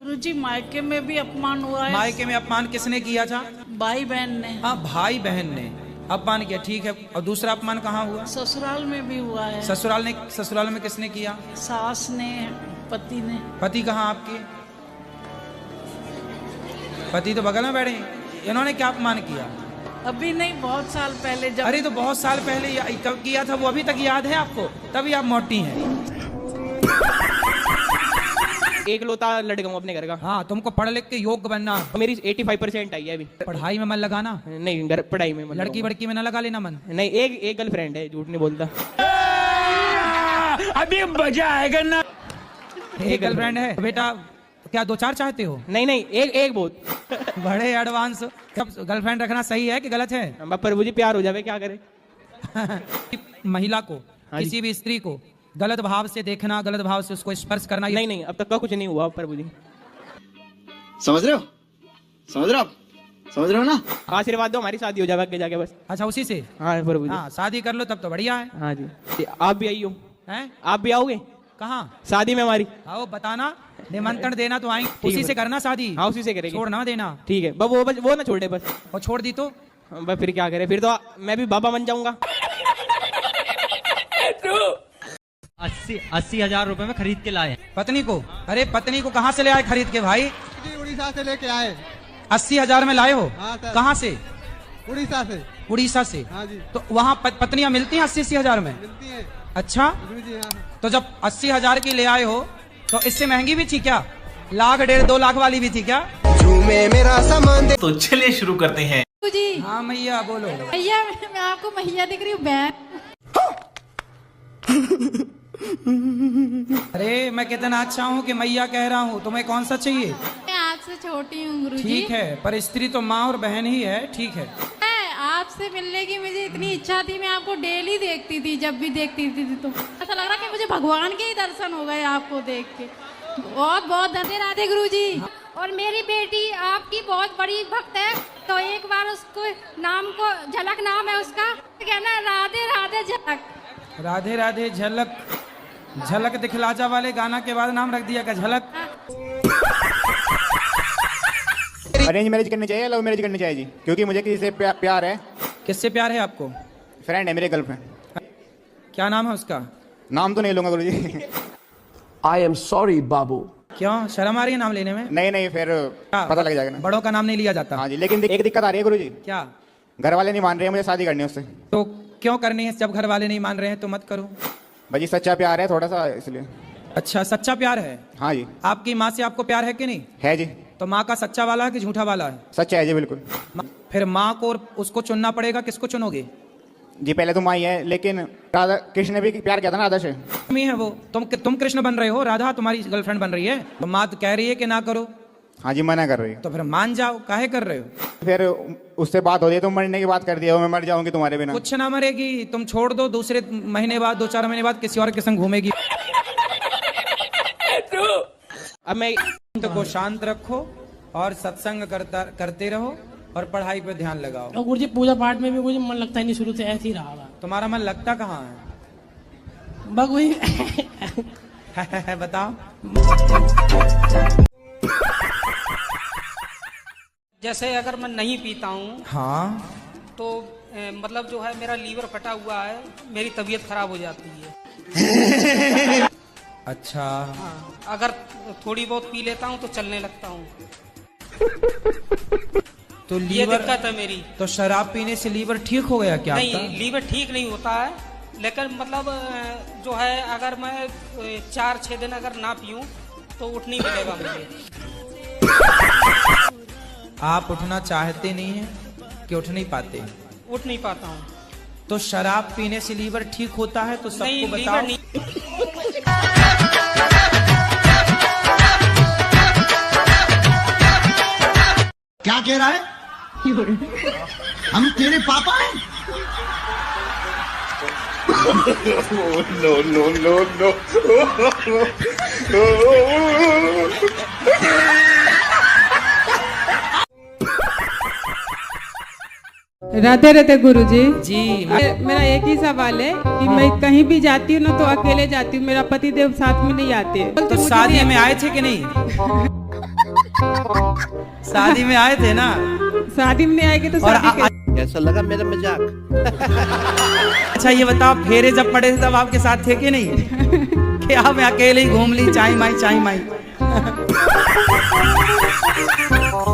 गुरुजी मायके में भी अपमान हुआ है। मायके में अपमान किसने किया था? भाई बहन ने। हाँ, भाई बहन ने अपमान किया, ठीक है। और दूसरा अपमान कहाँ हुआ? ससुराल में भी हुआ है। ससुराल में किसने किया? सास ने, पति ने। पति कहाँ आपके? पति तो बगल में बैठे हैं। इन्होंने क्या अपमान किया? अभी नहीं, बहुत साल पहले जब। अरे तो बहुत साल पहले कब किया था वो अभी तक याद है आपको? तभी आप मोटी हैं। एक लोता लड़का हूँ अपने घर का। हाँ, तुमको पढ़ लिख के योग्य बनना। मेरी 85% आई है अभी। पढ़ाई में मन लगाना, नहीं घर पढ़ाई में मन लड़की बड़की में न लगा लेना मन। नहीं, एक गर्लफ्रेंड है, झूठ नहीं बोलता। अभी मजा आएगा ना। एक गर्लफ्रेंड है बेटा? क्या दो चार चाहते हो? नहीं, एक बहुत। बड़े एडवांस। गर्लफ्रेंड रखना सही है कि गलत है? प्रभु जी प्यार हो जावे, क्या करे। महिला को, हाँ किसी भी स्त्री को गलत भाव से देखना, गलत भाव से उसको स्पर्श करना, नहीं, अब तक का कुछ नहीं हुआ प्रभु जी। समझ रहे हो आप? ना? आशीर्वाद दो, हमारी शादी हो जावे आगे जाके बस। अच्छा, उसी से? हाँ प्रभु जी। हाँ, शादी कर लो तब तो बढ़िया है। हाँ जी, आप भी आइयो। हैं? आप भी आओगे कहाँ? शादी में हमारी? आओ, बताना, निमंत्रण देना तो आएंगे। उसी से करना शादी। हाँ, उसी से करेंगे। छोड़ ना देना। ठीक है, वो ना छोड़े बस। और छोड़ दी तो बस फिर क्या करे, फिर तो मैं भी बाबा बन जाऊंगा। 80,000 रुपए में खरीद के लाए। पत्नी को? अरे पत्नी को कहाँ से ले आए खरीद के भाई? उड़ीसा से लेके आए। 80,000 में लाए हो? हाँ सर। कहाँ से? उड़ीसा से। उड़ीसा से? हाँ जी। तो वहाँ पत्नियां मिलती हैं 80,000 में? मिलती है। अच्छा, जी हाँ। तो जब 80,000 की ले आए हो तो इससे महंगी भी थी क्या? लाख, 1.5, 2 लाख वाली भी थी क्या? मेरा सामान। तो चलिए शुरू करते हैं। जी। हाँ मैया बोलो। मैया, मैं आपको मैया दिख रही हूँ, बहन। अरे मैं कितना अच्छा हूँ कि मैया कह रहा हूँ, तुम्हें कौन सा चाहिए? मैं आपसे छोटी हूँ गुरुजी। ठीक है, पर स्त्री तो माँ और बहन ही है। ठीक है, आपसे मिलने की मुझे इतनी इच्छा थी, मैं आपको डेली देखती थी, जब भी देखती थी तो ऐसा लग रहा कि मुझे भगवान के ही दर्शन हो गए आपको देख के। बहुत बहुत धन्य राधे गुरुजी। और मेरी बेटी आपकी बहुत बड़ी भक्त है, तो एक बार उसको नाम को, झलक नाम है उसका, कहना राधे राधे झलक। राधे राधे झलक। झलक दिखला जा वाले गाना के बाद नाम रख दिया क्या झलक? अरेंज मैरिज करनी चाहिए, लव मैरिज करनी चाहिए जी? क्योंकि मुझे किसी से प्यार है। किससे प्यार है आपको? फ्रेंड है मेरे, गर्लफ्रेंड। क्या नाम है उसका? नाम तो नहीं लूंगा गुरुजी। आई एम सॉरी बाबू। क्यों, शर्म आ रही है नाम लेने में? नहीं, फिर पता लग जाएगा ना। बड़ों का नाम नहीं लिया जाता। हाँ जी, लेकिन एक दिक्कत आ रही है गुरुजी। क्या? घर वाले नहीं मान रहे हैं, मुझे शादी करनी है उससे। तो क्यों करनी है? जब घर वाले नहीं मान रहे हैं तो मत करो भाजी, सच्चा प्यार है थोड़ा सा, इसलिए। अच्छा, सच्चा प्यार है? हाँ जी। आपकी माँ से आपको प्यार है कि नहीं? है जी। तो माँ का सच्चा वाला है कि झूठा वाला है? सच्चा है जी, बिल्कुल। फिर माँ को और उसको चुनना पड़ेगा, किसको चुनोगे? जी पहले तो माँ ही है, लेकिन राधा कृष्ण ने भी प्यार किया था ना राधा से। मी है वो। तुम कृष्ण बन रहे हो, राधा तुम्हारी गर्लफ्रेंड बन रही है। तो माँ तो कह रही है कि ना करो। हाँ जी, मना कर रही है। तो फिर मान जाओ, काहे कर रहे हो? फिर उससे बात हो रही है, तुम मरने की बात कर दिया, मैं मर जाऊंगी तुम्हारे बिना। कुछ ना मरेगी, तुम छोड़ दो, दूसरे महीने बाद, 2-4 महीने बाद किसी और के संग घूमेगी। अब मैं तो को शांत रखो और सत्संग करते रहो और पढ़ाई पे ध्यान लगाओ। और गुरुजी पूजा पाठ में भी मुझे मन लगता ही नहीं, शुरू से ऐसे ही रहा। तुम्हारा मन लगता कहाँ है? बताओ। जैसे अगर मैं नहीं पीता हूँ हाँ, तो मतलब जो है मेरा लीवर फटा हुआ है, मेरी तबीयत खराब हो जाती है। अच्छा। हाँ, अगर थोड़ी बहुत पी लेता हूँ तो चलने लगता हूँ। तो ये लीवर, दिक्कत है मेरी। तो शराब पीने से लीवर ठीक हो गया क्या? नहीं, आपका? लीवर ठीक नहीं होता है, लेकिन मतलब जो है अगर मैं 4-6 दिन अगर ना पीऊँ तो उठ नहीं मिलेगा मुझे। आप उठना चाहते नहीं हैं कि उठ नहीं पाते? उठ नहीं पाता हूँ। तो शराब पीने से लीवर ठीक होता है तो सबको बताओ। नहीं। क्या कह रहा है? हम तेरे पापा हैं? नो। राधे राधे गुरुजी। जी। मेरा एक ही सवाल है कि मैं कहीं भी जाती हूँ ना तो अकेले जाती हूँ, मेरा पति देव साथ में नहीं आते। तो शादी में आए थे कि नहीं? शादी में आए थे ना? शादी में नहीं आएगी तो शादी के कैसा लगा मेरा मजाक? अच्छा ये बताओ, फेरे जब पड़े थे तब आपके साथ थे कि नहीं? कि आप अकेले ही घूम ली चाई माई?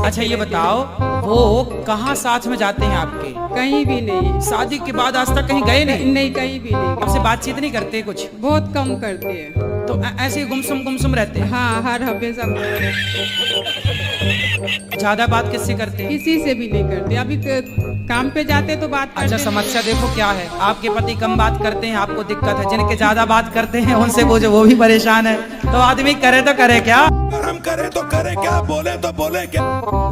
अच्छा ये बताओ, वो कहाँ साथ में जाते हैं आपके? कहीं भी नहीं। शादी के बाद आज तक कहीं गए नहीं? नहीं, कहीं भी नहीं। आपसे बातचीत नहीं करते कुछ? बहुत कम करते हैं। तो ऐसे ही गुमसुम रहते हैं? हाँ, हर हमेशा ज्यादा बात किससे करते हैं? किसी से भी नहीं करते। अभी काम पे जाते तो बात करते। अच्छा समस्या देखो क्या है, आपके पति कम बात करते हैं, आपको दिक्कत है। जिनके ज्यादा बात करते हैं उनसे पूछो, वो भी परेशान है। तो आदमी करे तो करे क्या? हम करे तो करे क्या, बोले तो बोले क्या?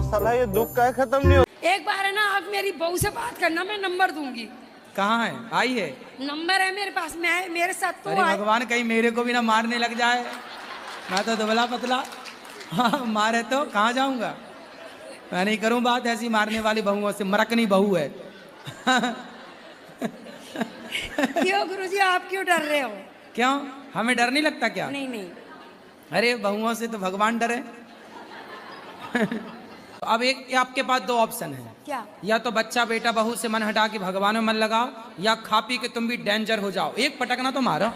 साला ये दुख का खत्म नहीं हो। एक बार है ना, आप मेरी बहू से बात करना, मैं नंबर दूंगी। कहाँ है? आई है? नंबर है मेरे पास, मैं मेरे साथ तो अरे भगवान, कहीं मेरे को भी ना मारने लग जाए। मैं तो दुबला पतला, हाँ मारे तो कहाँ जाऊंगा? मैं नहीं करूं बात ऐसी मारने वाली बहुओं से, मरकनी बहू है। क्यों गुरुजी, आप क्यों डर रहे हो? क्यों, हमें डर नहीं लगता क्या? नहीं। अरे बहुओं से तो भगवान डरे। अब एक आपके पास दो ऑप्शन है। क्या? या तो बच्चा बेटा बहू से मन हटा के भगवान में मन लगाओ, या खा पी के तुम भी डेंजर हो जाओ। एक पटकना तो मारो।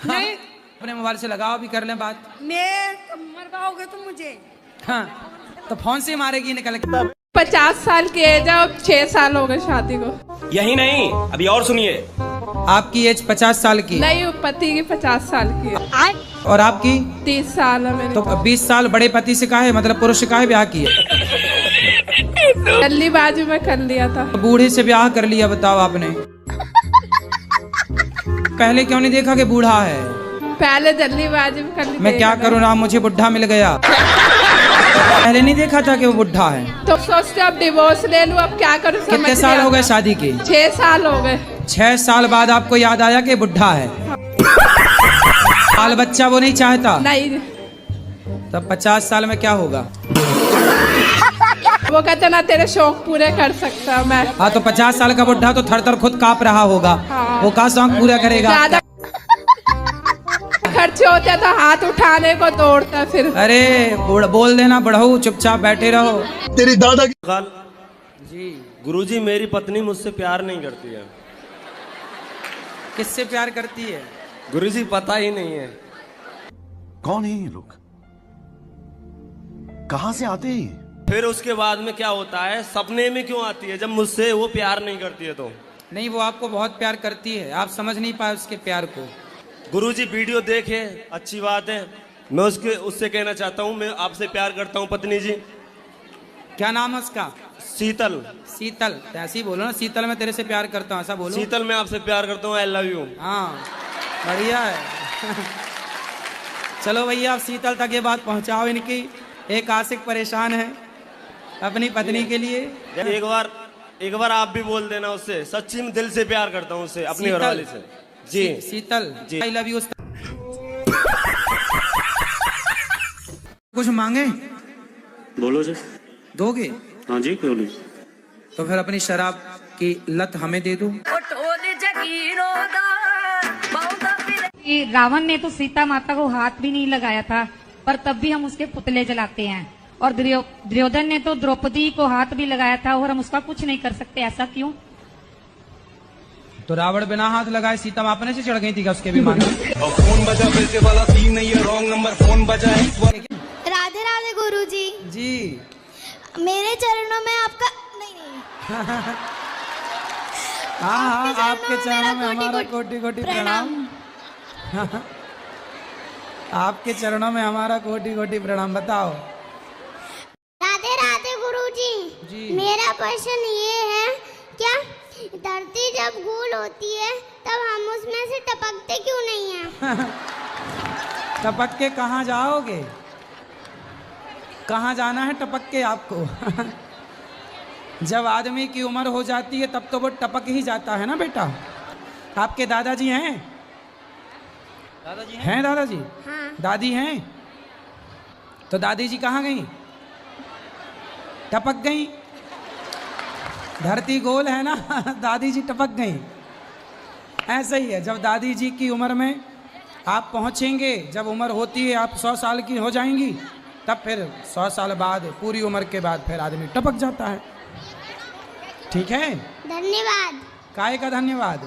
नहीं, अपने मोबाइल से लगाओ, भी कर लें बात। मैं मरवाओगे तुम मुझे? हाँ तो फोन से मारेगी निकल के। 50 साल की एज है और 6 साल हो गए शादी को। यही नहीं, अभी और सुनिए। आपकी एज 50 साल की? नहीं, पति की 50 साल की है। और आपकी? 30 साल है मेरी। तो 20 साल बड़े पति से काहे, मतलब पुरुष से काहे ब्याह किए? जल्दीबाजी में कर लिया था। बूढ़े से ब्याह कर लिया, बताओ आपने। पहले क्यों नहीं देखा कि बूढ़ा है? पहले जल्दीबाजी में कर ली। मैं क्या करूँ ना, मुझे बुढ़ा मिल गया। पहले नहीं देखा था कि वो बुढ़ा है। तो सोचते अब डिवोर्स ले लूं, अब क्या करूं? कितने साल हो गए शादी के? 6 साल हो गए। 6 साल बाद आपको याद आया कि बुढ़ा है? बाल बच्चा वो नहीं चाहता? नहीं। तब 50 साल में क्या होगा? वो कहते ना तेरे शौक पूरे कर सकता मैं। हाँ तो 50 साल का बुढ़ा तो थर थर खुद कांप रहा होगा। हाँ। वो का शौक पूरा करेगा? ज्यादा खर्चे होते तो हाथ उठाने को दौड़ता फिर। अरे बोल देना बढ़ऊ, चुपचाप बैठे रहो। तेरी दादा की जी। गुरुजी, मेरी पत्नी मुझसे प्यार नहीं करती है। किससे प्यार करती है? गुरुजी पता ही नहीं है। कौन है ये लोग, कहाँ से आते हैं? फिर उसके बाद में क्या होता है, सपने में क्यों आती है जब मुझसे वो प्यार नहीं करती है? तो नहीं, वो आपको बहुत प्यार करती है, आप समझ नहीं पाए उसके प्यार को। गुरुजी वीडियो देखे, अच्छी बात है। मैं उससे कहना चाहता हूँ, मैं आपसे प्यार करता हूँ पत्नी जी। क्या नाम है उसका? शीतल। शीतल, ऐसे ही बोलो ना, शीतल मैं तेरे से प्यार करता हूँ, ऐसा बोलो। शीतल, मैं आपसे प्यार करता हूँ, आई लव यू। हाँ बढ़िया है। चलो भैया, आप शीतल तक ये बात पहुँचाओ इनकी। एक आशिक परेशान है अपनी पत्नी के लिए। एक बार आप भी बोल देना उससे, सच्ची में दिल से प्यार करता हूँ उससे, अपनी घरवाली से। जी शीतल जी, आई लव यू। कुछ मांगे? बोलो जी। दोगे? हाँ जी, क्यों नहीं। तो फिर अपनी शराब की लत हमें दे दो। रावण ने तो सीता माता को हाथ भी नहीं लगाया था, पर तब भी हम उसके पुतले जलाते हैं। और दुर्योधन ने तो द्रौपदी को हाथ भी लगाया था और हम उसका कुछ नहीं कर सकते, ऐसा क्यों? तो रावण बिना हाथ लगाए सीता माँ अपने से चढ़ गई थी क्या उसके भी मांगे? फोन बजा, पैसे वाला सीन नहीं है, रॉन्ग नंबर फोन बजा है। राधे राधे गुरुजी। जी। मेरे चरणों में आपका नहीं। हाँ, आपके चरणों में हमारा कोटि कोटि प्रणाम। आपके चरणों में हमारा कोटि कोटि प्रणाम। बताओ। राधे राधे गुरुजी। जी। मेरा प्रश्न ये है, क्या धरती जब गोल होती है तब हम उसमें से टपकते क्यों नहीं हैं? टपक के कहाँ जाओगे? कहाँ जाना है टपक के आपको? जब आदमी की उम्र हो जाती है तब तो वो टपक ही जाता है ना बेटा। आपके दादाजी हैं? दादाजी हैं? दादाजी? हाँ। दादी हैं? तो दादी जी कहाँ गई? टपक गई। धरती गोल है ना, दादी जी टपक गई। ऐसा ही है, जब दादी जी की उम्र में आप पहुंचेंगे, जब उम्र होती है आप 100 साल की हो जाएंगी, तब फिर 100 साल बाद पूरी उम्र के बाद फिर आदमी टपक जाता है। ठीक है, धन्यवाद। काहे का धन्यवाद?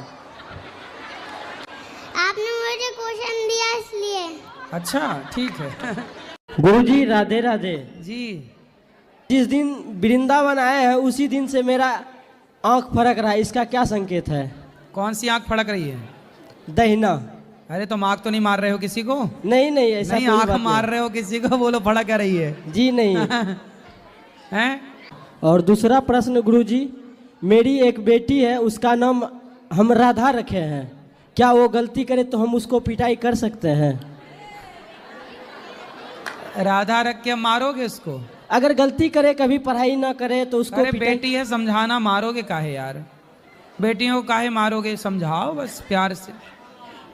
आपने मुझे क्वेश्चन दिया इसलिए। अच्छा ठीक है। गुरुजी राधे राधे जी। जिस दिन वृंदावन आए हैं उसी दिन से मेरा आंख फड़क रहा है, इसका क्या संकेत है? कौन सी आंख फड़क रही है? दहिना। अरे तुम आंख तो नहीं मार रहे हो किसी को? नहीं नहीं, ऐसा नहीं, कोई आंख बात मार रहे हो किसी को, बोलो फड़क क्या रही है? जी नहीं। हैं? और दूसरा प्रश्न गुरुजी, मेरी एक बेटी है, उसका नाम हम राधा रखे हैं, क्या वो गलती करे तो हम उसको पिटाई कर सकते हैं? राधा रख के मारोगे उसको? अगर गलती करे, कभी पढ़ाई ना करे तो उसको अरे पिटाई... बेटी है, समझाना, मारोगे काहे यार? बेटियों को काहे मारोगे? समझाओ बस प्यार से।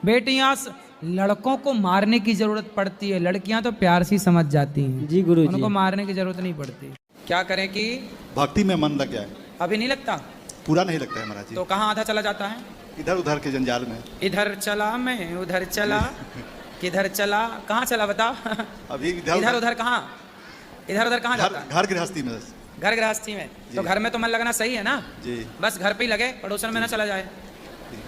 बेटियां लड़कों को मारने की जरूरत पड़ती है, लड़कियां तो प्यार से ही समझ जाती हैं। जी गुरुजी। उनको मारने की जरूरत नहीं पड़ती। क्या करें कि भक्ति में मन लग जाए। अभी नहीं लगता? पूरा नहीं लगता है महाराज जी। तो कहाँ आधा चला जाता है? इधर उधर के जंजाल में। इधर चला मैं, उधर चला, किधर चला, कहाँ चला बताओ? अभी इधर उधर कहाँ, इधर उधर कहाँ जाता है? घर गृहस्थी में। घर गृहस्थी में। तो घर में तो मन लगना सही है ना जी। बस घर पे ही लगे, पड़ोसन में ना चला जाए।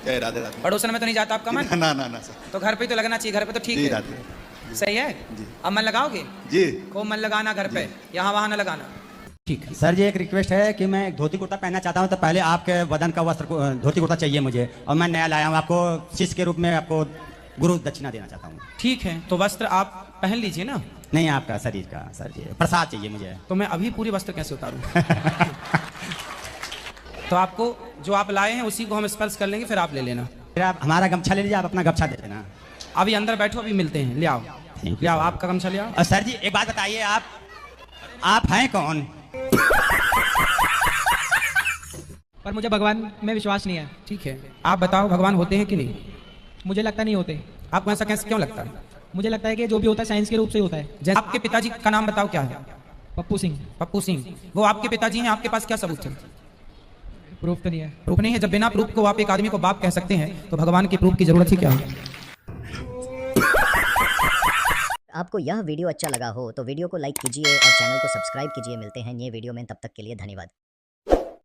जय राधे राधे। पड़ोसन में तो नहीं जाता आपका मन? ना ना ना सर। तो घर पे ही तो लगना चाहिए, घर पे तो ठीक जी है। राधे। सही है जी। अब मन लगाओगे? जी। खूब मन लगाना घर पे, यहाँ वहाँ ना लगाना। ठीक है सर जी, एक रिक्वेस्ट है कि मैं धोती कुर्ता पहनना चाहता हूँ, तो पहले आपके बदन का वस्त्र धोती कुर्ता चाहिए मुझे, और मैं नया लाया हूँ, आपको शिष्य के रूप में आपको गुरु दक्षिणा देना चाहता हूँ। ठीक है, तो वस्त्र आप पहन लीजिए ना। नहीं, आपका शरीर का सर जी, प्रसाद चाहिए मुझे। तो मैं अभी पूरी वस्त्र कैसे उतारूं? तो आपको जो आप लाए हैं उसी को हम स्पर्श कर लेंगे, फिर आप ले लेना। फिर आप हमारा गमछा ले लीजिए, आप अपना गमछा दे देना। अभी अंदर बैठो, अभी मिलते हैं। ले आओ, ले आओ आपका गमछा ले आओ। और सर जी एक बात बताइए, आप हैं कौन? पर मुझे भगवान में विश्वास नहीं है। ठीक है, आप बताओ भगवान होते हैं कि नहीं? मुझे लगता नहीं होते। आपको ऐसा कैसे क्यों लगता है? मुझे लगता है कि जो भी होता है साइंस के रूप से होता है। जैसे आपके पिताजी का नाम बताओ, क्या है? पप्पू सिंह। पप्पू सिंह, वो आपके पिताजी हैं, आपके पास क्या सबूत है? प्रूफ तो नहीं है। प्रूफ नहीं है? जब बिना प्रूफ को आप एक आदमी को बाप कह सकते हैं, तो भगवान की प्रूफ की जरूरत ही क्या है? आपको यह वीडियो अच्छा लगा हो तो वीडियो को लाइक कीजिए और चैनल को सब्सक्राइब कीजिए। मिलते हैं नए वीडियो में, तब तक के लिए धन्यवाद।